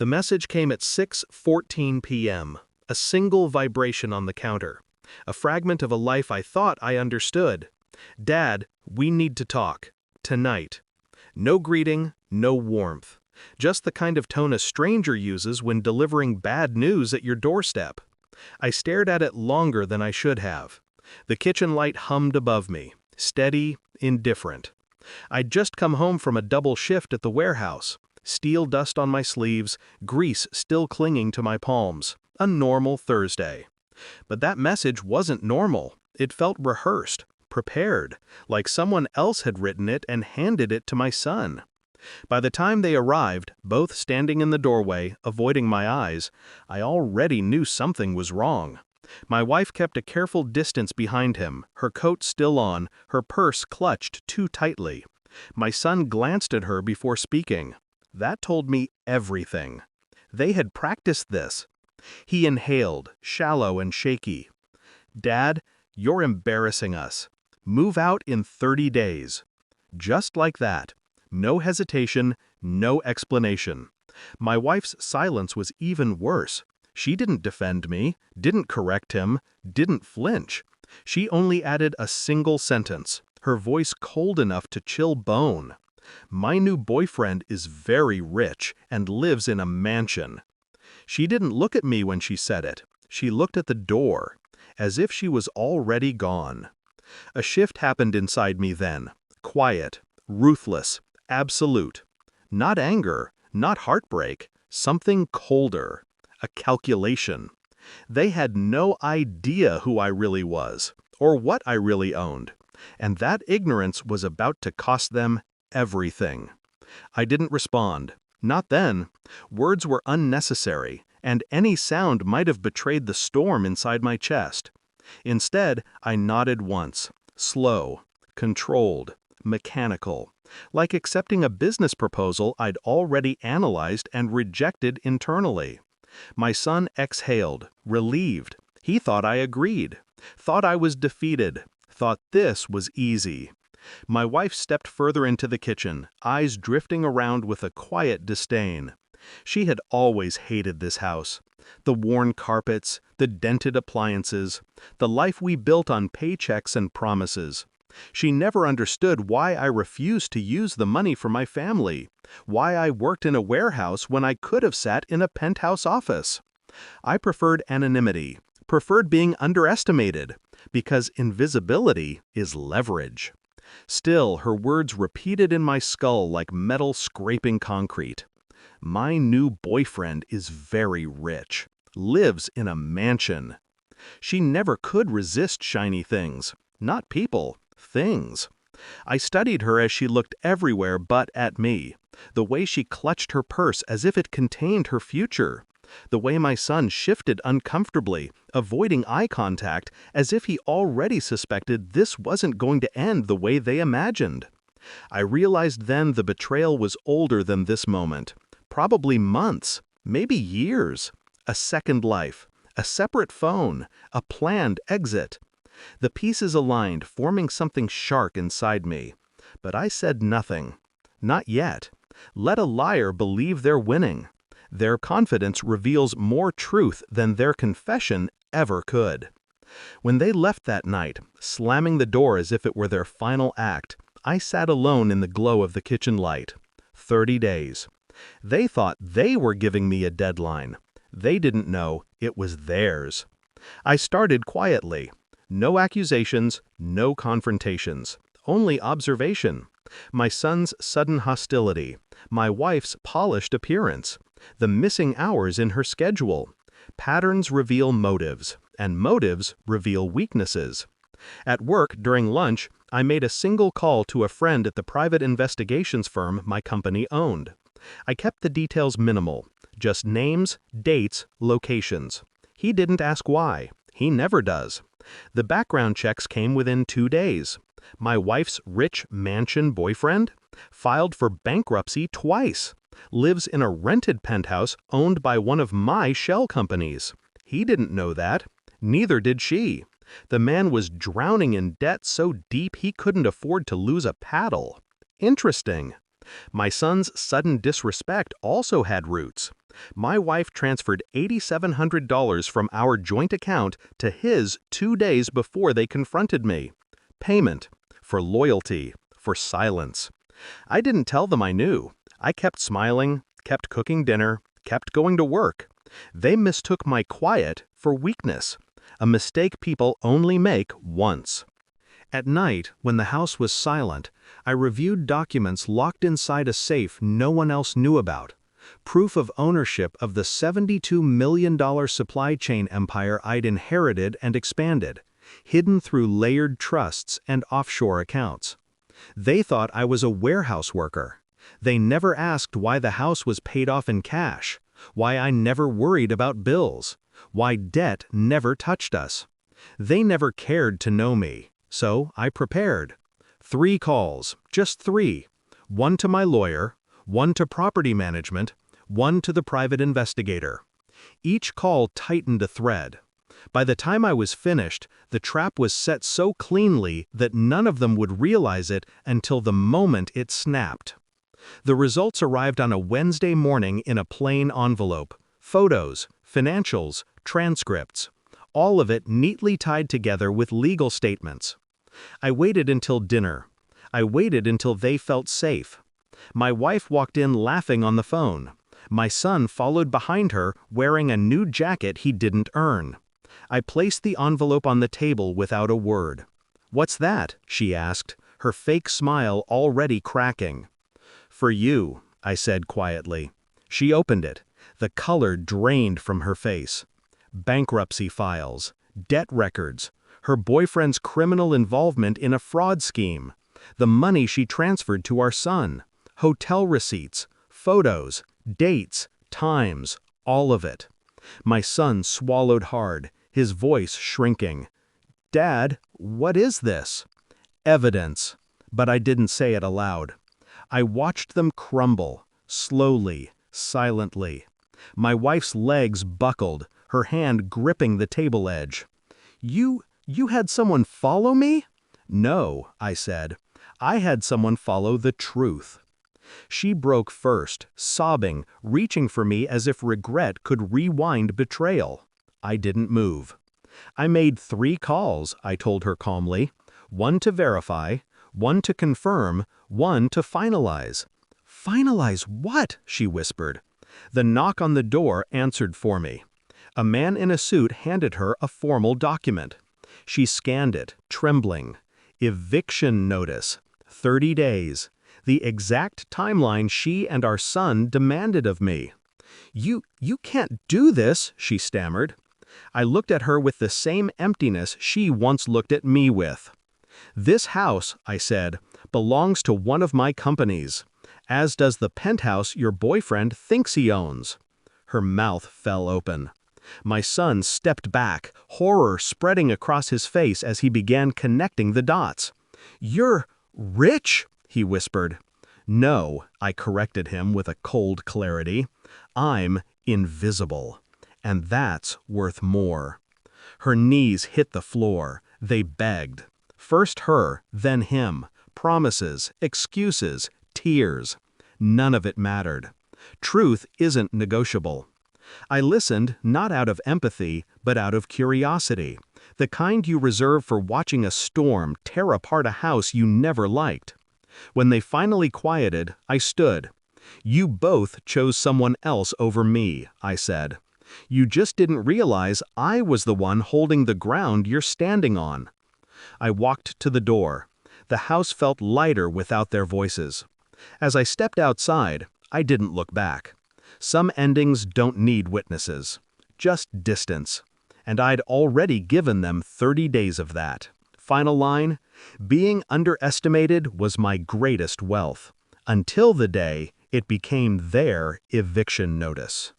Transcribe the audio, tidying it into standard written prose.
The message came at 6:14 p.m., a single vibration on the counter. A fragment of a life I thought I understood. Dad, we need to talk. Tonight. No greeting, no warmth. Just the kind of tone a stranger uses when delivering bad news at your doorstep. I stared at it longer than I should have. The kitchen light hummed above me, steady, indifferent. I'd just come home from a double shift at the warehouse. Steel dust on my sleeves, grease still clinging to my palms. A normal Thursday. But that message wasn't normal. It felt rehearsed, prepared, like someone else had written it and handed it to my son. By the time they arrived, both standing in the doorway, avoiding my eyes, I already knew something was wrong. My wife kept a careful distance behind him, her coat still on, her purse clutched too tightly. My son glanced at her before speaking. That told me everything. They had practiced this. He inhaled, shallow and shaky. Dad, you're embarrassing us. Move out in 30 days. Just like that. No hesitation, no explanation. My wife's silence was even worse. She didn't defend me, didn't correct him, didn't flinch. She only added a single sentence, her voice cold enough to chill bone. My new boyfriend is very rich and lives in a mansion. She didn't look at me when she said it. She looked at the door, as if she was already gone. A shift happened inside me then. Quiet, ruthless, absolute. Not anger, not heartbreak, something colder. A calculation. They had no idea who I really was, or what I really owned. And that ignorance was about to cost them everything. I didn't respond. Not then. Words were unnecessary, and any sound might have betrayed the storm inside my chest. Instead, I nodded once, slow, controlled, mechanical, like accepting a business proposal I'd already analyzed and rejected internally. My son exhaled, relieved. He thought I agreed, thought I was defeated, thought this was easy. My wife stepped further into the kitchen, eyes drifting around with a quiet disdain. She had always hated this house. The worn carpets, the dented appliances, the life we built on paychecks and promises. She never understood why I refused to use the money for my family, why I worked in a warehouse when I could have sat in a penthouse office. I preferred anonymity, preferred being underestimated, because invisibility is leverage. Still, her words repeated in my skull like metal scraping concrete. My new boyfriend is very rich, lives in a mansion. She never could resist shiny things, not people, things. I studied her as she looked everywhere but at me, the way she clutched her purse as if it contained her future, the way my son shifted uncomfortably, avoiding eye contact as if he already suspected this wasn't going to end the way they imagined. I realized then the betrayal was older than this moment, probably months, maybe years. A second life, a separate phone, a planned exit. The pieces aligned, forming something shark inside me. But I said nothing. Not yet. Let a liar believe they're winning. Their confidence reveals more truth than their confession ever could. When they left that night, slamming the door as if it were their final act, I sat alone in the glow of the kitchen light. 30 days. They thought they were giving me a deadline. They didn't know it was theirs. I started quietly. No accusations, no confrontations, only observation. My son's sudden hostility, my wife's polished appearance, the missing hours in her schedule. Patterns reveal motives, and motives reveal weaknesses. At work, during lunch, I made a single call to a friend at the private investigations firm my company owned. I kept the details minimal, just names, dates, locations. He didn't ask why. He never does. The background checks came within 2 days. My wife's rich mansion boyfriend filed for bankruptcy twice, lives in a rented penthouse owned by one of my shell companies. He didn't know that. Neither did she. The man was drowning in debt so deep he couldn't afford to lose a paddle. Interesting. My son's sudden disrespect also had roots. My wife transferred $8,700 from our joint account to his 2 days before they confronted me. Payment. For loyalty. For silence. I didn't tell them I knew. I kept smiling, kept cooking dinner, kept going to work. They mistook my quiet for weakness, a mistake people only make once. At night, when the house was silent, I reviewed documents locked inside a safe no one else knew about. Proof of ownership of the $72 million supply chain empire I'd inherited and expanded, hidden through layered trusts and offshore accounts. They thought I was a warehouse worker. They never asked why the house was paid off in cash, why I never worried about bills, why debt never touched us. They never cared to know me, so I prepared. 3 calls, just 3. 1 to my lawyer, 1 to property management, 1 to the private investigator. Each call tightened a thread. By the time I was finished, the trap was set so cleanly that none of them would realize it until the moment it snapped. The results arrived on a Wednesday morning in a plain envelope. Photos, financials, transcripts. All of it neatly tied together with legal statements. I waited until dinner. I waited until they felt safe. My wife walked in laughing on the phone. My son followed behind her wearing a new jacket he didn't earn. I placed the envelope on the table without a word. "What's that?" she asked, her fake smile already cracking. "For you," I said quietly. She opened it. The color drained from her face. Bankruptcy files, debt records, her boyfriend's criminal involvement in a fraud scheme, the money she transferred to our son, hotel receipts, photos, dates, times, all of it. My son swallowed hard, his voice shrinking. "Dad, what is this?" "Evidence." But I didn't say it aloud. I watched them crumble, slowly, silently. My wife's legs buckled, her hand gripping the table edge. You had someone follow me?" "No," I said. "I had someone follow the truth." She broke first, sobbing, reaching for me as if regret could rewind betrayal. I didn't move. "I made 3 calls," I told her calmly. 1 to verify, 1 to confirm, 1 to finalize. "Finalize what?" she whispered. The knock on the door answered for me. A man in a suit handed her a formal document. She scanned it, trembling. Eviction notice. 30 days. The exact timeline she and our son demanded of me. You can't do this," she stammered. I looked at her with the same emptiness she once looked at me with. "This house," I said, "belongs to one of my companies, as does the penthouse your boyfriend thinks he owns." Her mouth fell open. My son stepped back, horror spreading across his face as he began connecting the dots. "You're rich?" he whispered. "No," I corrected him with a cold clarity. "I'm invisible. And that's worth more." Her knees hit the floor. They begged. First her, then him. Promises, excuses, tears. None of it mattered. Truth isn't negotiable. I listened, not out of empathy, but out of curiosity. The kind you reserve for watching a storm tear apart a house you never liked. When they finally quieted, I stood. "You both chose someone else over me," I said. "You just didn't realize I was the one holding the ground you're standing on." I walked to the door. The house felt lighter without their voices. As I stepped outside, I didn't look back. Some endings don't need witnesses, just distance. And I'd already given them 30 days of that. Final line: being underestimated was my greatest wealth, until the day it became their eviction notice.